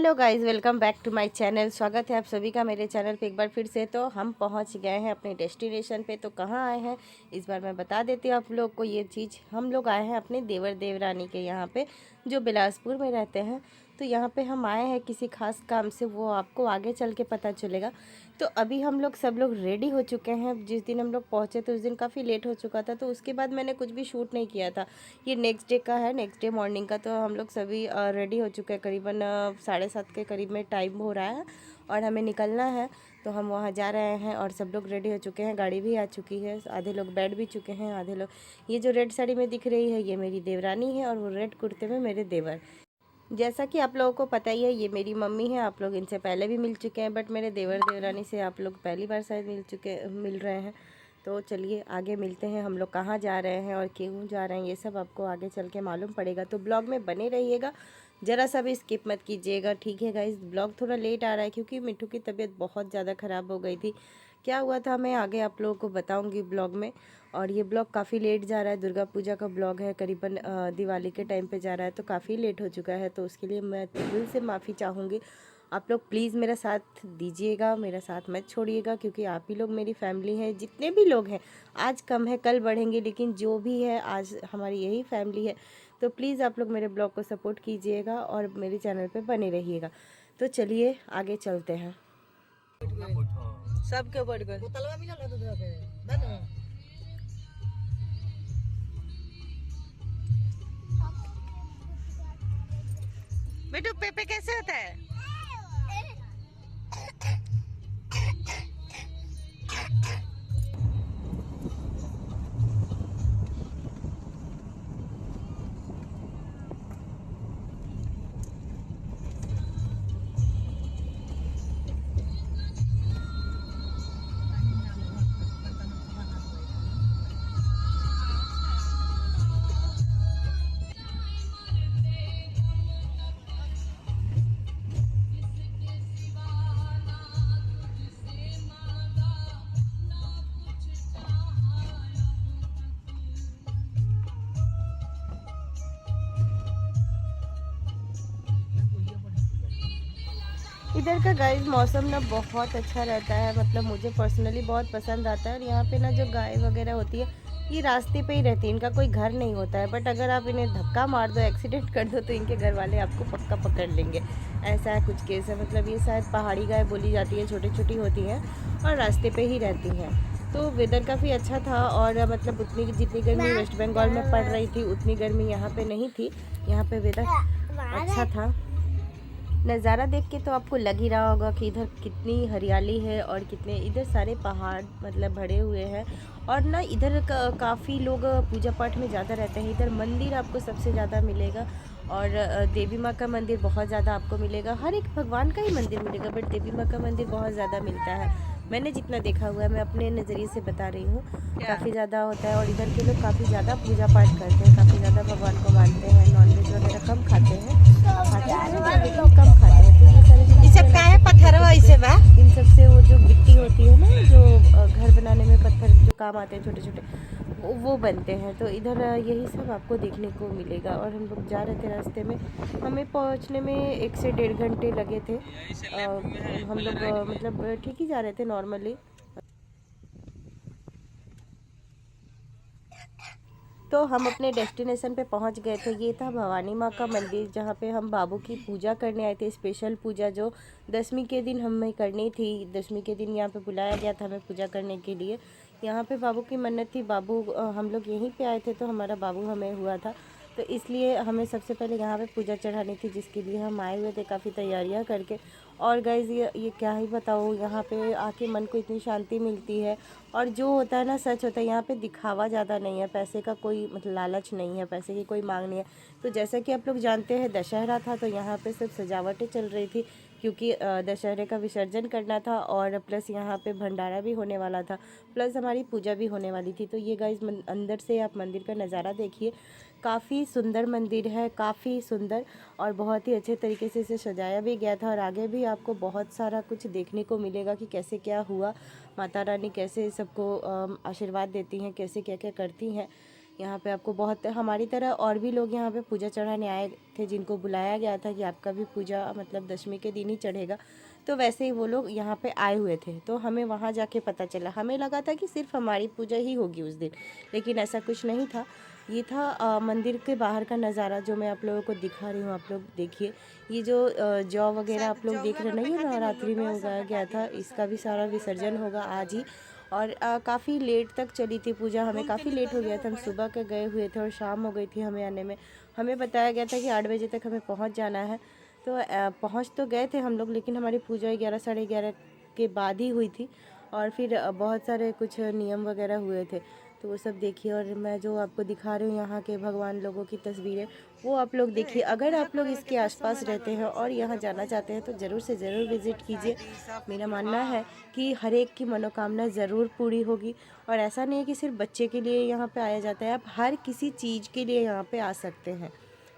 Hello guys, welcome back to my channel. स्वागत है आप सभी का मेरे चैनल पे एक बार फिर से। तो हम पहुंच गए हैं अपने डेस्टिनेशन पे। तो कहाँ आए हैं इस बार मैं बता देती हूँ आप लोग को ये चीज़। हम लोग आए हैं अपने देवर देवरानी के यहाँ पे, जो बिलासपुर में रहते हैं। तो यहाँ पे हम आए हैं किसी खास काम से, वो आपको आगे चल के पता चलेगा। तो अभी हम लोग सब लोग रेडी हो चुके हैं। जिस दिन हम लोग पहुँचे तो उस दिन काफ़ी लेट हो चुका था, तो उसके बाद मैंने कुछ भी शूट नहीं किया था। ये नेक्स्ट डे का है, नेक्स्ट डे मॉर्निंग का। तो हम लोग सभी रेडी हो चुके हैं, करीबन 7:30 के करीब में टाइम हो रहा है और हमें निकलना है। तो हम वहाँ जा रहे हैं और सब लोग रेडी हो चुके हैं। गाड़ी भी आ चुकी है, आधे लोग बैठ भी चुके हैं, आधे लोग। ये जो रेड साड़ी में दिख रही है ये मेरी देवरानी है और वो रेड कुर्ते में मेरे देवर। जैसा कि आप लोगों को पता ही है, ये मेरी मम्मी है। आप लोग इनसे पहले भी मिल चुके हैं, बट मेरे देवर देवरानी से आप लोग पहली बार शायद मिल रहे हैं। तो चलिए आगे मिलते हैं। हम लोग कहाँ जा रहे हैं और क्यों जा रहे हैं ये सब आपको आगे चल के मालूम पड़ेगा। तो ब्लॉग में बने रहिएगा, ज़रा सा भी स्किप मत कीजिएगा, ठीक है गाइस। ब्लॉग थोड़ा लेट आ रहा है क्योंकि मिट्टू की तबीयत बहुत ज़्यादा ख़राब हो गई थी। क्या हुआ था मैं आगे आप लोगों को बताऊंगी ब्लॉग में। और ये ब्लॉग काफ़ी लेट जा रहा है, दुर्गा पूजा का ब्लॉग है, करीबन दिवाली के टाइम पे जा रहा है, तो काफ़ी लेट हो चुका है। तो उसके लिए मैं दिल से माफ़ी चाहूँगी। आप लोग प्लीज़ मेरा साथ दीजिएगा, मेरा साथ मत छोड़िएगा, क्योंकि आप ही लोग मेरी फैमिली हैं। जितने भी लोग हैं, आज कम है कल बढ़ेंगे, लेकिन जो भी है आज हमारी यही फैमिली है। तो प्लीज़ आप लोग मेरे ब्लॉग को सपोर्ट कीजिएगा और मेरे चैनल पे बने रहिएगा। तो चलिए आगे चलते हैं। सबके बढ़ गए बेटू, पेपे कैसे होता है? इधर का गाइस मौसम ना बहुत अच्छा रहता है, मतलब मुझे पर्सनली बहुत पसंद आता है। और यहाँ पे ना जो गाय वगैरह होती है ये रास्ते पे ही रहती है, इनका कोई घर नहीं होता है। बट अगर आप इन्हें धक्का मार दो, एक्सीडेंट कर दो, तो इनके घर वाले आपको पक्का पकड़ लेंगे। ऐसा है कुछ केस है। मतलब ये शायद पहाड़ी गाय बोली जाती है, छोटी छोटी होती हैं और रास्ते पे ही रहती हैं। तो वेदर काफ़ी अच्छा था और मतलब उतनी जितनी गर्मी वेस्ट बंगाल में पड़ रही थी उतनी गर्मी यहाँ पे नहीं थी। यहाँ पे वेदर अच्छा था। नज़ारा देख के तो आपको लग ही रहा होगा कि इधर कितनी हरियाली है और कितने इधर सारे पहाड़ मतलब भरे हुए हैं। और ना इधर काफ़ी लोग पूजा पाठ में ज़्यादा रहते हैं। इधर मंदिर आपको सबसे ज़्यादा मिलेगा और देवी माँ का मंदिर बहुत ज़्यादा आपको मिलेगा। हर एक भगवान का ही मंदिर मिलेगा, बट देवी माँ का मंदिर बहुत ज़्यादा मिलता है। मैंने जितना देखा हुआ है, मैं अपने नज़रिए से बता रही हूँ, काफ़ी ज़्यादा होता है। और इधर के लोग काफ़ी ज़्यादा पूजा पाठ करते हैं, काफ़ी ज़्यादा भगवान को मानते हैं। नॉनवेज वगैरह कम खाते हैं, लेकिन कम खाते हैं। तो ये सारी चीज़ें इन सब से वो जो गिट्टी होती है ना, जो घर बनाने में पत्थर जो काम आते हैं छोटे छोटे, वो बनते हैं। तो इधर यही सब आपको देखने को मिलेगा। और हम लोग जा रहे थे, रास्ते में हमें पहुंचने में 1 से 1.5 घंटे लगे थे। हम लोग मतलब ठीक ही जा रहे थे नॉर्मली। तो हम अपने डेस्टिनेशन पे पहुंच गए थे। ये था भवानी माँ का मंदिर, जहाँ पे हम बाबू की पूजा करने आए थे। स्पेशल पूजा जो दशमी के दिन हमें करनी थी। दशमी के दिन यहाँ पे बुलाया गया था हमें पूजा करने के लिए। यहाँ पे बाबू की मन्नत थी। बाबू हम लोग यहीं पे आए थे, तो हमारा बाबू हमें हुआ था, तो इसलिए हमें सबसे पहले यहाँ पे पूजा चढ़ानी थी, जिसके लिए हम आए हुए थे काफ़ी तैयारियाँ करके। और गाइज़ ये क्या ही बताऊँ, यहाँ पे आके मन को इतनी शांति मिलती है। और जो होता है ना सच होता है। यहाँ पे दिखावा ज़्यादा नहीं है, पैसे का कोई मतलब लालच नहीं है, पैसे की कोई मांग नहीं है। तो जैसा कि आप लोग जानते हैं, दशहरा था, तो यहाँ पे सिर्फ सजावटें चल रही थी, क्योंकि दशहरे का विसर्जन करना था और प्लस यहाँ पे भंडारा भी होने वाला था, प्लस हमारी पूजा भी होने वाली थी। तो ये गाइस अंदर से आप मंदिर का नज़ारा देखिए, काफ़ी सुंदर मंदिर है, काफ़ी सुंदर। और बहुत ही अच्छे तरीके से इसे सजाया भी गया था। और आगे भी आपको बहुत सारा कुछ देखने को मिलेगा कि कैसे क्या हुआ, माता रानी कैसे सबको आशीर्वाद देती हैं, कैसे क्या क्या करती हैं। यहाँ पे आपको बहुत हमारी तरह और भी लोग यहाँ पे पूजा चढ़ाने आए थे, जिनको बुलाया गया था कि आपका भी पूजा मतलब दशमी के दिन ही चढ़ेगा। तो वैसे ही वो लोग यहाँ पे आए हुए थे, तो हमें वहाँ जाके पता चला। हमें लगा था कि सिर्फ हमारी पूजा ही होगी उस दिन, लेकिन ऐसा कुछ नहीं था। ये था मंदिर के बाहर का नज़ारा जो मैं आप लोगों को दिखा रही हूँ। आप लोग देखिए, ये जो जौ वगैरह आप लोग देख रहे नहीं हो, नवरात्रि में उगाया गया था, इसका भी सारा विसर्जन होगा आज ही। और काफ़ी लेट तक चली थी पूजा, हमें काफ़ी लेट हो गया था। हम सुबह के गए हुए थे और शाम हो गई थी हमें आने में। हमें बताया गया था कि 8 बजे तक हमें पहुंच जाना है। तो पहुंच तो गए थे हम लोग, लेकिन हमारी पूजा 11 साढ़े 11 के बाद ही हुई थी। और फिर बहुत सारे कुछ नियम वगैरह हुए थे, तो वो सब देखिए। और मैं जो आपको दिखा रही हूँ यहाँ के भगवान लोगों की तस्वीरें, वो आप लोग देखिए। अगर आप लोग इसके आसपास रहते हैं और यहाँ जाना चाहते हैं तो ज़रूर से ज़रूर विज़िट कीजिए। मेरा मानना है कि हर एक की मनोकामना ज़रूर पूरी होगी। और ऐसा नहीं है कि सिर्फ बच्चे के लिए यहाँ पे आया जाता है, आप हर किसी चीज़ के लिए यहाँ पे आ सकते हैं।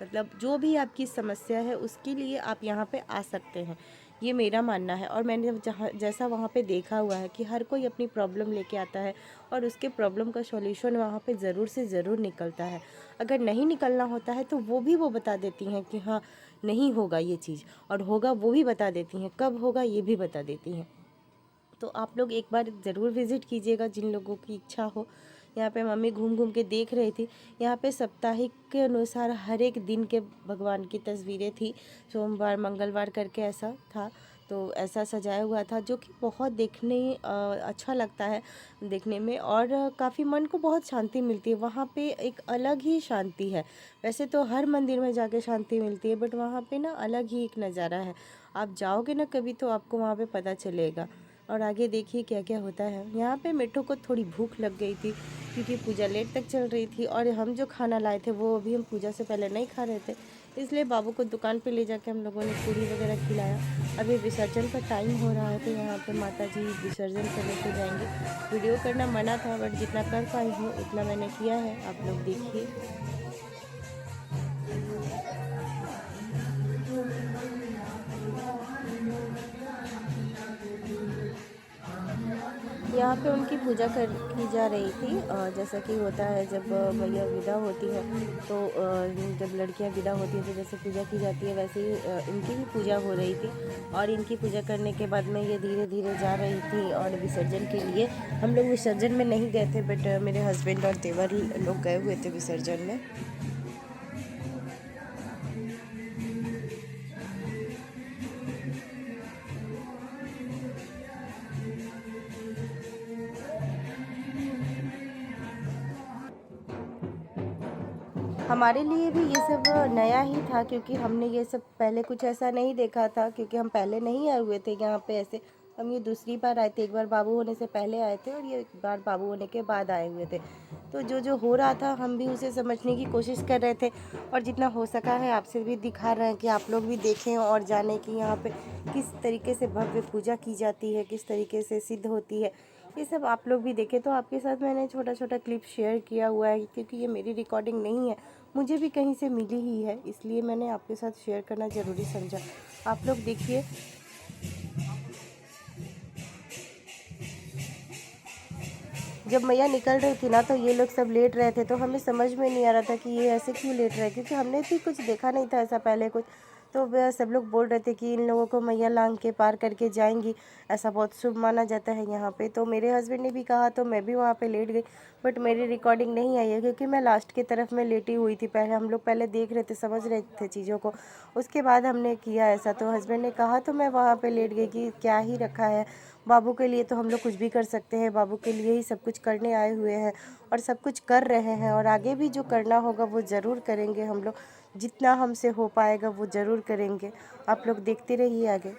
मतलब जो भी आपकी समस्या है उसके लिए आप यहाँ पे आ सकते हैं, ये मेरा मानना है। और मैंने जहाँ जैसा वहाँ पे देखा हुआ है कि हर कोई अपनी प्रॉब्लम लेके आता है और उसके प्रॉब्लम का सॉल्यूशन वहाँ पे ज़रूर से ज़रूर निकलता है। अगर नहीं निकलना होता है तो वो भी वो बता देती हैं कि हाँ नहीं होगा ये चीज़, और होगा वो भी बता देती हैं, कब होगा ये भी बता देती हैं। तो आप लोग एक बार ज़रूर विज़िट कीजिएगा जिन लोगों की इच्छा हो। यहाँ पे मम्मी घूम घूम के देख रही थी, यहाँ पे साप्ताहिक के अनुसार हर एक दिन के भगवान की तस्वीरें थी, सोमवार मंगलवार करके ऐसा था। तो ऐसा सजाया हुआ था जो कि बहुत देखने अच्छा लगता है देखने में, और काफ़ी मन को बहुत शांति मिलती है। वहाँ पे एक अलग ही शांति है। वैसे तो हर मंदिर में जाके शांति मिलती है, बट वहाँ पे ना अलग ही एक नज़ारा है। आप जाओगे ना कभी तो आपको वहाँ पे पता चलेगा। और आगे देखिए क्या क्या होता है। यहाँ पे मिट्टू को थोड़ी भूख लग गई थी क्योंकि पूजा लेट तक चल रही थी, और हम जो खाना लाए थे वो अभी हम पूजा से पहले नहीं खा रहे थे, इसलिए बाबू को दुकान पे ले जाके हम लोगों ने पूरी वगैरह खिलाया। अभी विसर्जन का टाइम हो रहा है, तो यहाँ पे माता जी विसर्जन करने को जाएंगे। वीडियो करना मना था, बट जितना कर पाई हूँ उतना मैंने किया है, आप लोग देखिए। यहाँ पे उनकी पूजा कर की जा रही थी। जैसा कि होता है जब मैया विदा होती है, तो जब लड़कियां विदा होती हैं तो जैसे पूजा की जाती है, वैसे ही इनकी भी पूजा हो रही थी। और इनकी पूजा करने के बाद में ये धीरे धीरे जा रही थी और विसर्जन के लिए। हम लोग विसर्जन में नहीं गए थे, बट मेरे हस्बैंड और देवर लोग गए हुए थे विसर्जन में। हमारे लिए भी ये सब नया ही था, क्योंकि हमने ये सब पहले कुछ ऐसा नहीं देखा था, क्योंकि हम पहले नहीं आए हुए थे यहाँ पे ऐसे। हम ये दूसरी बार आए थे, एक बार बाबू होने से पहले आए थे और ये एक बार बाबू होने के बाद आए हुए थे। तो जो जो हो रहा था हम भी उसे समझने की कोशिश कर रहे थे, और जितना हो सका है आपसे भी दिखा रहे हैं कि आप लोग भी देखें और जानें कि यहाँ पे किस तरीके से भव्य पूजा की जाती है, किस तरीके से सिद्ध होती है। ये सब आप लोग भी देखें। तो आपके साथ मैंने छोटा छोटा क्लिप शेयर किया हुआ है, क्योंकि ये मेरी रिकॉर्डिंग नहीं है, मुझे भी कहीं से मिली ही है, इसलिए मैंने आपके साथ शेयर करना ज़रूरी समझा। आप लोग देखिए। जब मैया निकल रही थी ना, तो ये लोग सब लेट रहे थे, तो हमें समझ में नहीं आ रहा था कि ये ऐसे क्यों लेट रहे, क्योंकि हमने भी कुछ देखा नहीं था ऐसा पहले कुछ। तो वह सब लोग बोल रहे थे कि इन लोगों को मैया लांग के पार करके जाएंगी, ऐसा बहुत शुभ माना जाता है यहाँ पे। तो मेरे हस्बैंड ने भी कहा, तो मैं भी वहाँ पे लेट गई, बट मेरी रिकॉर्डिंग नहीं आई है क्योंकि मैं लास्ट की तरफ में लेटी हुई थी। पहले हम लोग पहले देख रहे थे, समझ रहे थे चीज़ों को, उसके बाद हमने किया ऐसा। तो हस्बैंड ने कहा तो मैं वहाँ पे लेट गई कि क्या ही रखा है, बाबू के लिए तो हम लोग कुछ भी कर सकते हैं, बाबू के लिए ही सब कुछ करने आए हुए हैं और सब कुछ कर रहे हैं, और आगे भी जो करना होगा वो ज़रूर करेंगे हम लोग। जितना हमसे हो पाएगा वो ज़रूर करेंगे। आप लोग देखते रहिए आगे।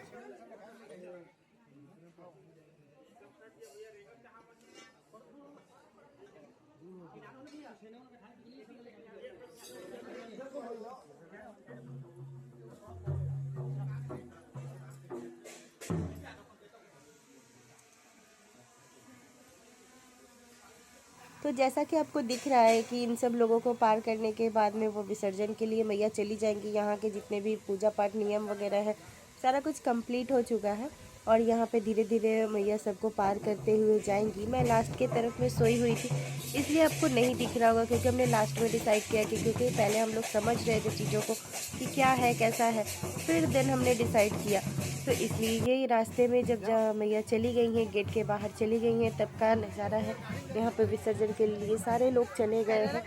तो जैसा कि आपको दिख रहा है कि इन सब लोगों को पार करने के बाद में वो विसर्जन के लिए मैया चली जाएंगी। यहाँ के जितने भी पूजा पाठ नियम वगैरह है सारा कुछ कंप्लीट हो चुका है। और यहाँ पे धीरे धीरे मैया सबको पार करते हुए जाएंगी। मैं लास्ट के तरफ में सोई हुई थी, इसलिए आपको नहीं दिख रहा होगा, क्योंकि हमने लास्ट में डिसाइड किया कि क्योंकि पहले हम लोग समझ रहे थे चीज़ों को कि क्या है कैसा है, फिर देन हमने डिसाइड किया। तो इसलिए यही रास्ते में जब मैया चली गई हैं, गेट के बाहर चली गई हैं, तब का नज़ारा है। यहाँ पे विसर्जन के लिए सारे लोग चले गए हैं।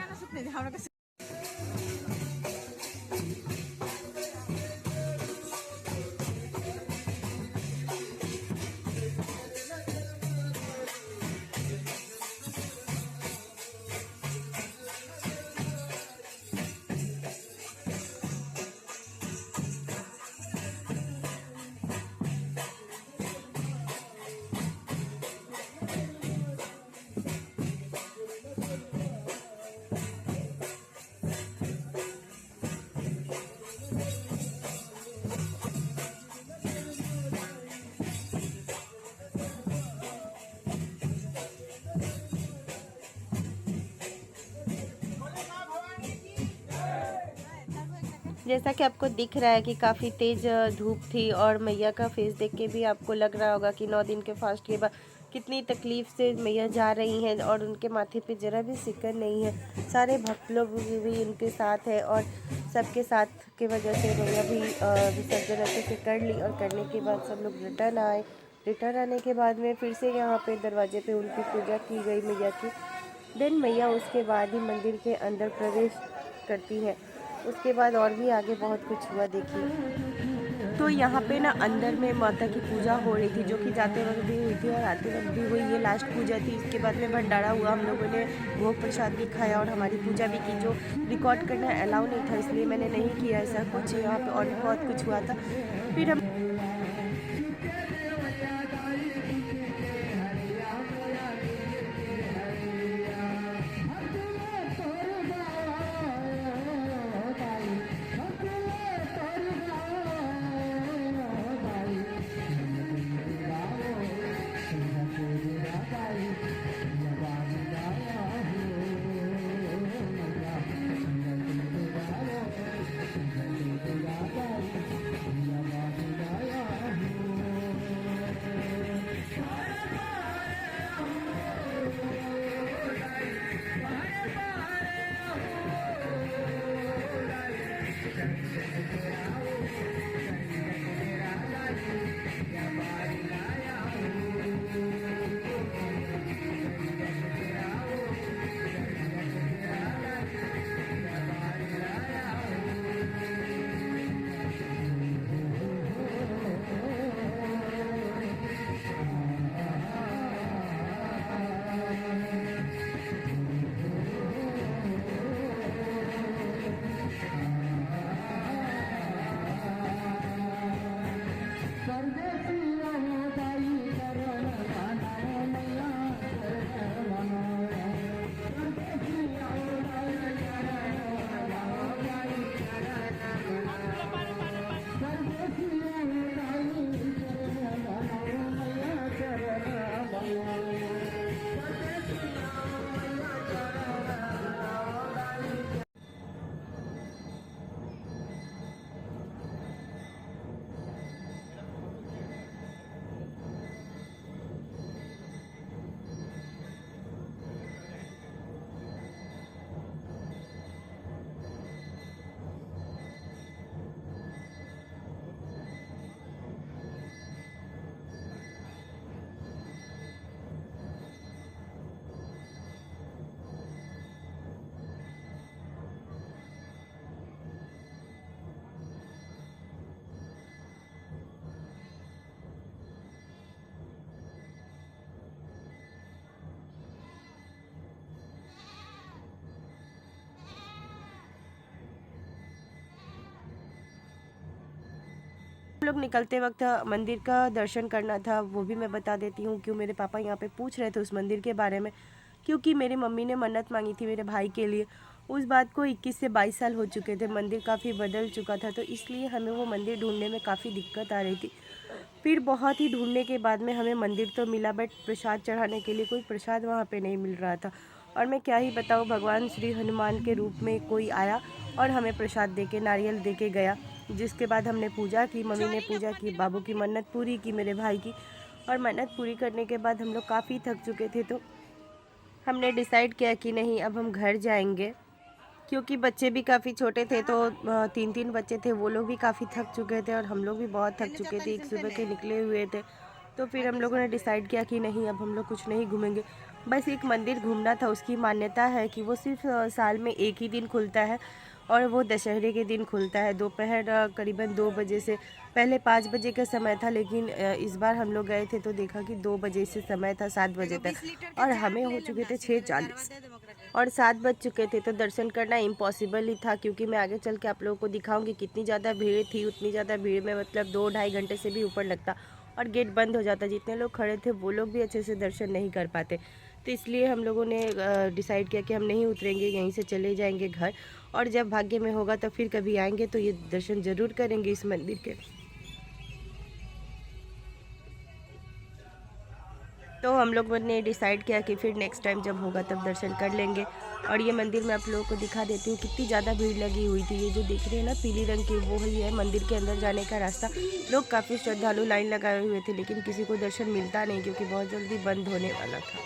जैसा कि आपको दिख रहा है कि काफ़ी तेज़ धूप थी, और मैया का फेस देख के भी आपको लग रहा होगा कि 9 दिन के फास्ट के बाद कितनी तकलीफ़ से मैया जा रही हैं, और उनके माथे पे ज़रा भी सिकन नहीं है। सारे भक्त लोग भी उनके साथ है, और सबके साथ की वजह से मैया भी विसर्जन अच्छे से कर ली, और करने के बाद सब लोग रिटर्न आए। रिटर्न आने के बाद में फिर से यहाँ पे दरवाजे पे उनकी पूजा की गई मैया की। देन मैया उसके बाद ही मंदिर के अंदर प्रवेश करती है। उसके बाद और भी आगे बहुत कुछ हुआ देखिए। तो यहाँ पे ना अंदर में माता की पूजा हो रही थी, जो कि जाते वक्त भी हुई थी और आते वक्त भी हुई। ये लास्ट पूजा थी। इसके बाद में भंडारा हुआ, हम लोगों ने भोग प्रसाद भी खाया और हमारी पूजा भी की। जो रिकॉर्ड करना अलाउ नहीं था, इसलिए मैंने नहीं किया ऐसा कुछ। यहाँ पे और भी बहुत कुछ हुआ था। फिर हम लोग निकलते वक्त मंदिर का दर्शन करना था, वो भी मैं बता देती हूँ। क्यों मेरे पापा यहाँ पे पूछ रहे थे उस मंदिर के बारे में, क्योंकि मेरी मम्मी ने मन्नत मांगी थी मेरे भाई के लिए। उस बात को 21 से 22 साल हो चुके थे, मंदिर काफ़ी बदल चुका था, तो इसलिए हमें वो मंदिर ढूंढने में काफ़ी दिक्कत आ रही थी। फिर बहुत ही ढूंढने के बाद में हमें मंदिर तो मिला, बट प्रसाद चढ़ाने के लिए कोई प्रसाद वहाँ पे नहीं मिल रहा था। और मैं क्या ही बताऊँ, भगवान श्री हनुमान के रूप में कोई आया और हमें प्रसाद दे के, नारियल दे के गया। जिसके बाद हमने पूजा की, मम्मी ने पूजा की, बाबू की मन्नत पूरी की, मेरे भाई की। और मन्नत पूरी करने के बाद हम लोग काफ़ी थक चुके थे, तो हमने डिसाइड किया कि नहीं अब हम घर जाएंगे, क्योंकि बच्चे भी काफ़ी छोटे थे। तो 3-3 बच्चे थे, वो लोग भी काफ़ी थक चुके थे और हम लोग भी बहुत थक चुके थे, एक सुबह के निकले हुए थे। तो फिर हम लोगों ने डिसाइड किया कि नहीं अब हम लोग कुछ नहीं घूमेंगे, बस एक मंदिर घूमना था। उसकी मान्यता है कि वो सिर्फ साल में एक ही दिन खुलता है और वो दशहरे के दिन खुलता है, दोपहर करीबन 2 बजे से। पहले 5 बजे का समय था, लेकिन इस बार हम लोग गए थे तो देखा कि 2 बजे से समय था 7 बजे तक, और हमें हो चुके थे 6:40 और 7 बज चुके थे। तो दर्शन करना इम्पॉसिबल ही था, क्योंकि मैं आगे चल के आप लोगों को दिखाऊंगी कितनी ज़्यादा भीड़ थी। उतनी ज़्यादा भीड़ में मतलब 2-2.5 घंटे से भी ऊपर लगता और गेट बंद हो जाता। जितने लोग खड़े थे वो लोग भी अच्छे से दर्शन नहीं कर पाते। तो इसलिए हम लोगों ने डिसाइड किया कि हम नहीं उतरेंगे, यहीं से चले जाएंगे घर, और जब भाग्य में होगा तो फिर कभी आएंगे तो ये दर्शन ज़रूर करेंगे इस मंदिर के। तो हम लोगों ने डिसाइड किया कि फिर नेक्स्ट टाइम जब होगा तब दर्शन कर लेंगे। और ये मंदिर मैं आप लोगों को दिखा देती हूँ, कितनी ज़्यादा भीड़ लगी हुई थी। ये जो दिख रहे हैं ना पीली रंग की, वो ही है मंदिर के अंदर जाने का रास्ता। लोग काफ़ी श्रद्धालु लाइन लगाए हुए थे, लेकिन किसी को दर्शन मिलता नहीं, क्योंकि बहुत जल्दी बंद होने वाला था।